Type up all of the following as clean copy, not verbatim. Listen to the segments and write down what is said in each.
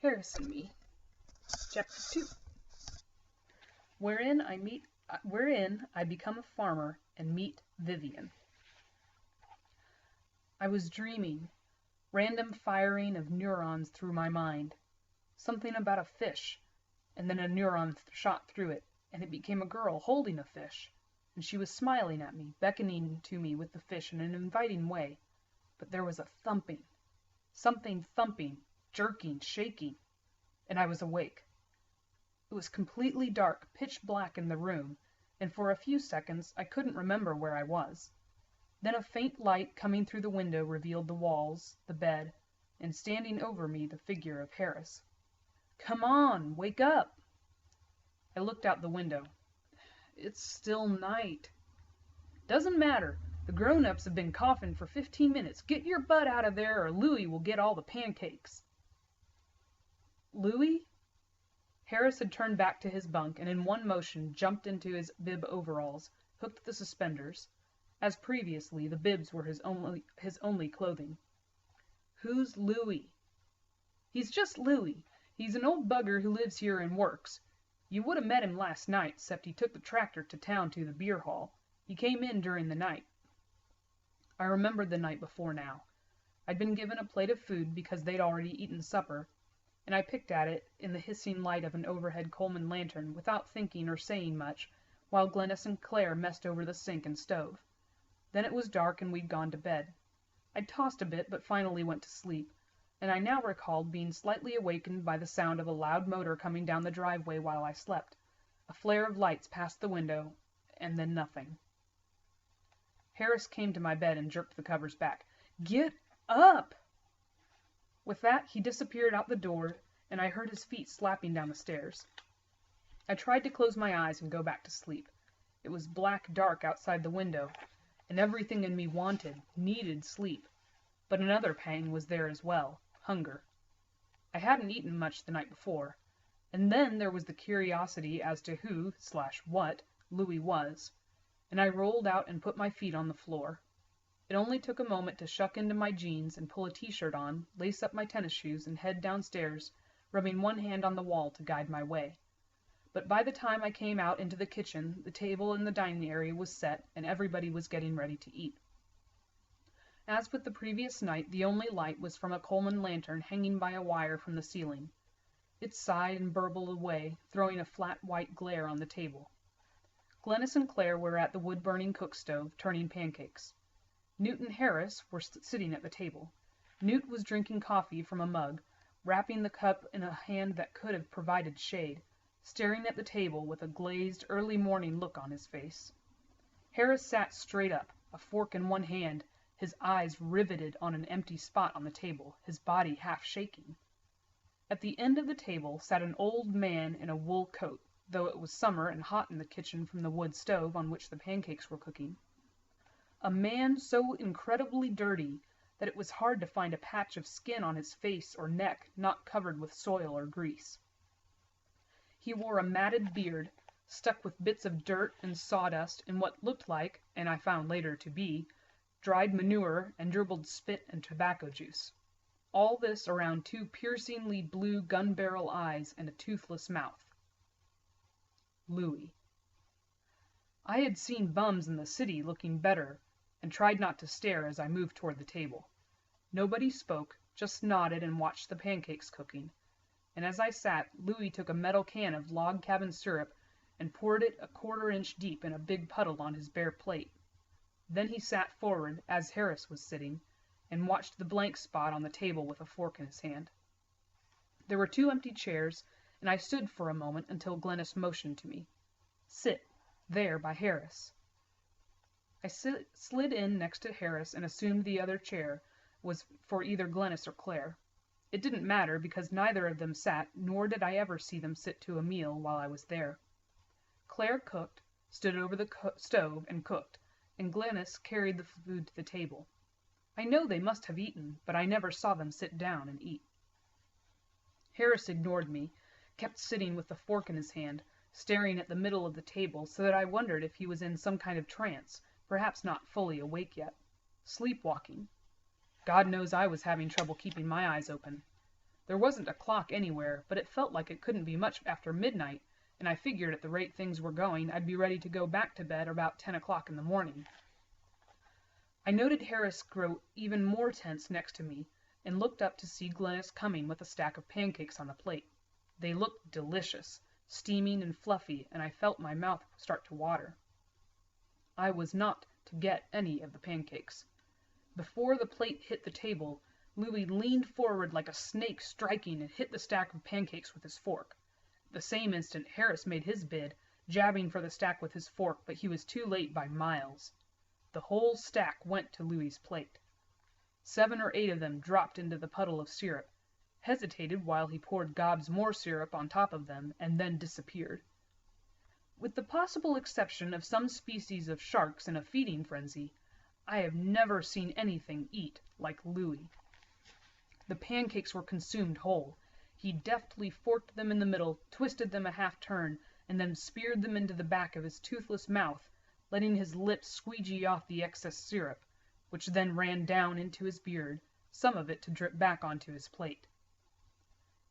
Harris and Me, Chapter 2, wherein I become a farmer and meet Vivian. I was dreaming, random firing of neurons through my mind. Something about a fish, and then a neuron shot through it, and it became a girl holding a fish, and she was smiling at me, beckoning to me with the fish in an inviting way. But there was a thumping, something thumping, jerking, shaking, and I was awake. It was completely dark, pitch black in the room, and for a few seconds I couldn't remember where I was. Then a faint light coming through the window revealed the walls, the bed, and standing over me the figure of Harris. "Come on, wake up!" I looked out the window. "It's still night." "Doesn't matter. The grown-ups have been coughing for 15 minutes. Get your butt out of there or Louie will get all the pancakes." Louie? Harris had turned back to his bunk and in one motion jumped into his bib overalls, hooked the suspenders. As previously, the bibs were his only clothing. "Who's Louie?" "He's just Louie. He's an old bugger who lives here and works. You would have met him last night, 'cept he took the tractor to town to the beer hall. He came in during the night." I remembered the night before now. I'd been given a plate of food because they'd already eaten supper, and I picked at it in the hissing light of an overhead Coleman lantern without thinking or saying much, while Glennis and Claire messed over the sink and stove. Then it was dark and we'd gone to bed. I'd tossed a bit but finally went to sleep, and I now recalled being slightly awakened by the sound of a loud motor coming down the driveway while I slept, a flare of lights past the window, and then nothing. Harris came to my bed and jerked the covers back. "Get up!" With that he disappeared out the door, and I heard his feet slapping down the stairs. I tried to close my eyes and go back to sleep. It was black dark outside the window, and everything in me needed sleep. But another pang was there as well, hunger. I hadn't eaten much the night before, and then there was the curiosity as to who/what Louie was, and I rolled out and put my feet on the floor. It only took a moment to shuck into my jeans and pull a t-shirt on, lace up my tennis shoes, and head downstairs, rubbing one hand on the wall to guide my way. But by the time I came out into the kitchen, the table in the dining area was set, and everybody was getting ready to eat. As with the previous night, the only light was from a Coleman lantern hanging by a wire from the ceiling. It sighed and burbled away, throwing a flat white glare on the table. Glennis and Claire were at the wood-burning cook-stove, turning pancakes. Newt and Harris were sitting at the table. Newt was drinking coffee from a mug, wrapping the cup in a hand that could have provided shade, staring at the table with a glazed, early-morning look on his face. Harris sat straight up, a fork in one hand, his eyes riveted on an empty spot on the table, his body half shaking. At the end of the table sat an old man in a wool coat, though it was summer and hot in the kitchen from the wood stove on which the pancakes were cooking. A man so incredibly dirty that it was hard to find a patch of skin on his face or neck not covered with soil or grease. He wore a matted beard, stuck with bits of dirt and sawdust and what looked like, and I found later to be, dried manure and dribbled spit and tobacco juice. All this around two piercingly blue gun-barrel eyes and a toothless mouth. Louie. I had seen bums in the city looking better, and tried not to stare as I moved toward the table. Nobody spoke, just nodded and watched the pancakes cooking, and as I sat, Louie took a metal can of log cabin syrup and poured it a quarter-inch deep in a big puddle on his bare plate. Then he sat forward, as Harris was sitting, and watched the blank spot on the table with a fork in his hand. There were 2 empty chairs, and I stood for a moment until Glennis motioned to me. "Sit, there by Harris." I slid in next to Harris and assumed the other chair was for either Glennis or Claire. It didn't matter because neither of them sat, nor did I ever see them sit to a meal while I was there. Claire cooked, stood over the stove and cooked, and Glennis carried the food to the table. I know they must have eaten, but I never saw them sit down and eat. Harris ignored me, kept sitting with the fork in his hand, staring at the middle of the table so that I wondered if he was in some kind of trance, perhaps not fully awake yet. Sleepwalking. God knows I was having trouble keeping my eyes open. There wasn't a clock anywhere, but it felt like it couldn't be much after midnight, and I figured at the rate things were going I'd be ready to go back to bed about 10 o'clock in the morning. I noted Harris grow even more tense next to me and looked up to see Glennis coming with a stack of pancakes on the plate. They looked delicious, steaming and fluffy, and I felt my mouth start to water. I was not to get any of the pancakes. Before the plate hit the table, Louie leaned forward like a snake striking and hit the stack of pancakes with his fork. At the same instant Harris made his bid, jabbing for the stack with his fork, but he was too late by miles. The whole stack went to Louie's plate. 7 or 8 of them dropped into the puddle of syrup, hesitated while he poured gobs more syrup on top of them, and then disappeared. With the possible exception of some species of sharks in a feeding frenzy, I have never seen anything eat like Louie. The pancakes were consumed whole. He deftly forked them in the middle, twisted them a half turn, and then speared them into the back of his toothless mouth, letting his lips squeegee off the excess syrup, which then ran down into his beard, some of it to drip back onto his plate.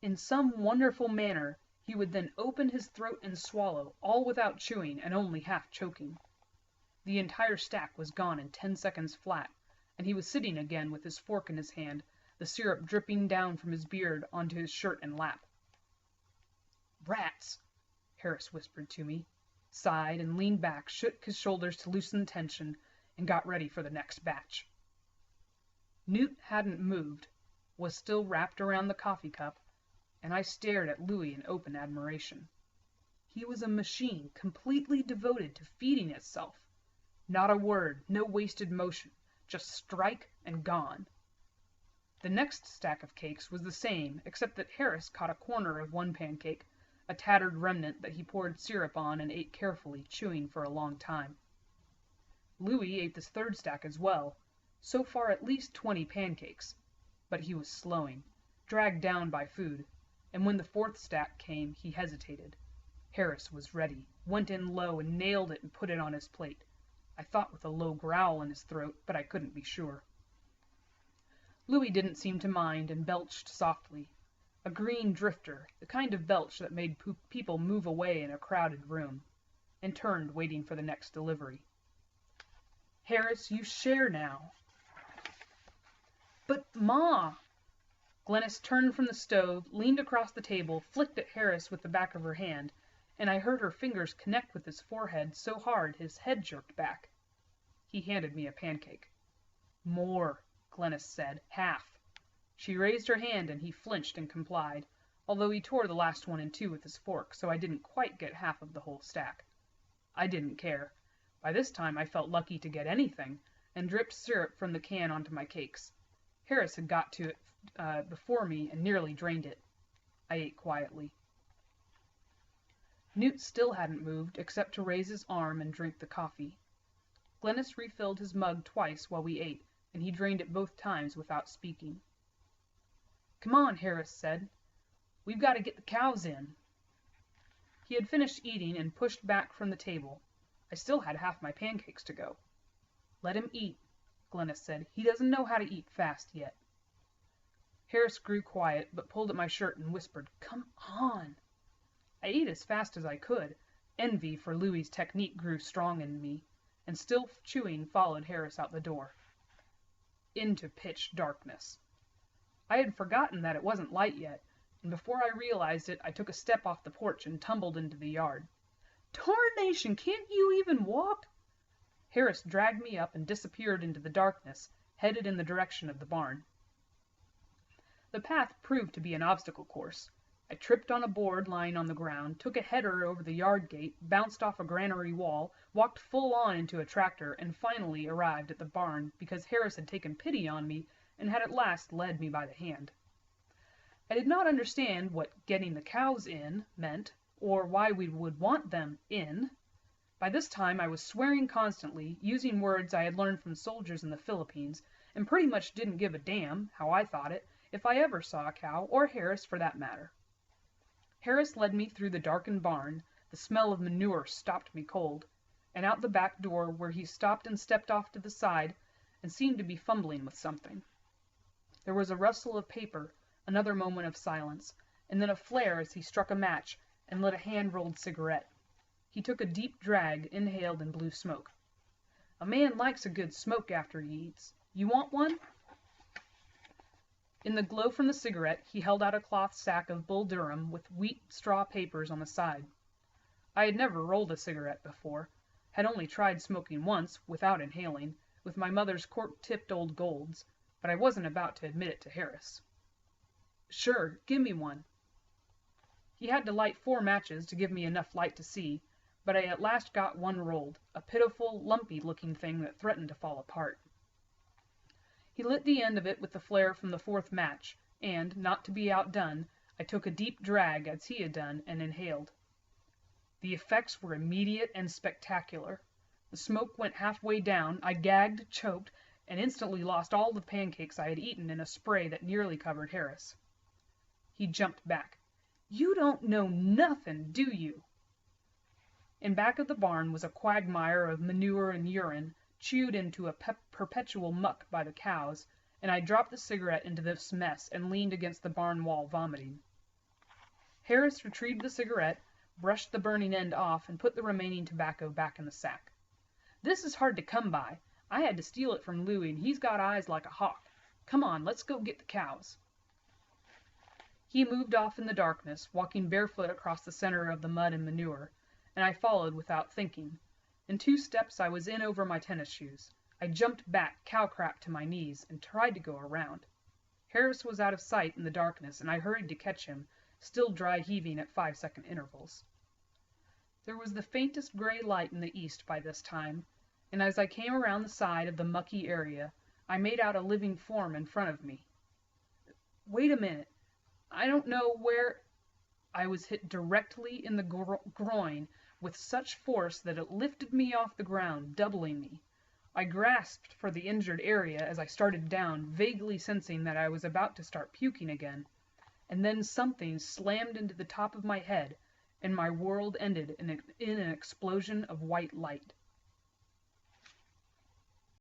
In some wonderful manner he would then open his throat and swallow, all without chewing and only half choking. The entire stack was gone in 10 seconds flat, and he was sitting again with his fork in his hand, the syrup dripping down from his beard onto his shirt and lap. "Rats," Harris whispered to me, sighed and leaned back, shook his shoulders to loosen the tension, and got ready for the next batch. Newt hadn't moved, was still wrapped around the coffee cup, and I stared at Louie in open admiration. He was a machine completely devoted to feeding itself. Not a word, no wasted motion, just strike and gone. The next stack of cakes was the same, except that Harris caught a corner of one pancake, a tattered remnant that he poured syrup on and ate carefully, chewing for a long time. Louie ate this third stack as well, so far at least 20 pancakes, but he was slowing, dragged down by food, and when the fourth stack came he hesitated. Harris was ready, went in low and nailed it and put it on his plate. I thought with a low growl in his throat, but I couldn't be sure. Louie didn't seem to mind and belched softly, a green drifter, the kind of belch that made people move away in a crowded room, and turned, waiting for the next delivery. "Harris, you share now." "But, Ma!" Glennis turned from the stove, leaned across the table, flicked at Harris with the back of her hand, and I heard her fingers connect with his forehead so hard his head jerked back. He handed me a pancake. "More," Glennis said, "half." She raised her hand and he flinched and complied, although he tore the last one in two with his fork, so I didn't quite get half of the whole stack. I didn't care. By this time I felt lucky to get anything, and dripped syrup from the can onto my cakes. Harris had got to it before me and nearly drained it. I ate quietly. Newt still hadn't moved, except to raise his arm and drink the coffee. Glennis refilled his mug twice while we ate, and he drained it both times without speaking. "Come on," Harris said. "We've got to get the cows in." He had finished eating and pushed back from the table. I still had half my pancakes to go. "Let him eat," Glennis said. "He doesn't know how to eat fast yet." Harris grew quiet, but pulled at my shirt and whispered, "Come on." I ate as fast as I could. Envy for Louie's technique grew strong in me, and still chewing followed Harris out the door. Into pitch darkness. I had forgotten that it wasn't light yet, and before I realized it, I took a step off the porch and tumbled into the yard. "Tarnation, can't you even walk?" Harris dragged me up and disappeared into the darkness, headed in the direction of the barn. The path proved to be an obstacle course. I tripped on a board lying on the ground, took a header over the yard gate, bounced off a granary wall, walked full on into a tractor, and finally arrived at the barn because Harris had taken pity on me and had at last led me by the hand. I did not understand what "getting the cows in" meant, or why we would want them in. By this time I was swearing constantly, using words I had learned from soldiers in the Philippines, and pretty much didn't give a damn, how I thought it, if I ever saw a cow, or Harris for that matter. Harris led me through the darkened barn, the smell of manure stopped me cold, and out the back door where he stopped and stepped off to the side and seemed to be fumbling with something. There was a rustle of paper, Another moment of silence, and then a flare as he struck a match and lit a hand-rolled cigarette. He took a deep drag, inhaled, and blew smoke. "A man likes a good smoke after he eats. You want one?" In the glow from the cigarette he held out a cloth sack of Bull Durham with wheat straw papers on the side. I had never rolled a cigarette before, had only tried smoking once, without inhaling, with my mother's cork-tipped old golds, but I wasn't about to admit it to Harris. "Sure, give me one." He had to light 4 matches to give me enough light to see, but I at last got one rolled, a pitiful, lumpy-looking thing that threatened to fall apart. He lit the end of it with the flare from the 4th match, and, not to be outdone, I took a deep drag, as he had done, and inhaled. The effects were immediate and spectacular. The smoke went halfway down, I gagged, choked, and instantly lost all the pancakes I had eaten in a spray that nearly covered Harris. He jumped back. "You don't know nothin', do you?" In back of the barn was a quagmire of manure and urine, chewed into a perpetual muck by the cows, and I dropped the cigarette into this mess and leaned against the barn wall, vomiting. Harris retrieved the cigarette, brushed the burning end off, and put the remaining tobacco back in the sack. "This is hard to come by. I had to steal it from Louie, and he's got eyes like a hawk. Come on, let's go get the cows." He moved off in the darkness, walking barefoot across the center of the mud and manure, and I followed without thinking. In 2 steps I was in over my tennis shoes. I jumped back, cow-crap to my knees, and tried to go around. Harris was out of sight in the darkness, and I hurried to catch him, still dry-heaving at 5-second intervals. There was the faintest gray light in the east by this time, and as I came around the side of the mucky area, I made out a living form in front of me. "Wait a minute. I don't know where—" I was hit directly in the groin with such force that it lifted me off the ground, doubling me. I grasped for the injured area as I started down, vaguely sensing that I was about to start puking again, and then something slammed into the top of my head, and my world ended in an explosion of white light.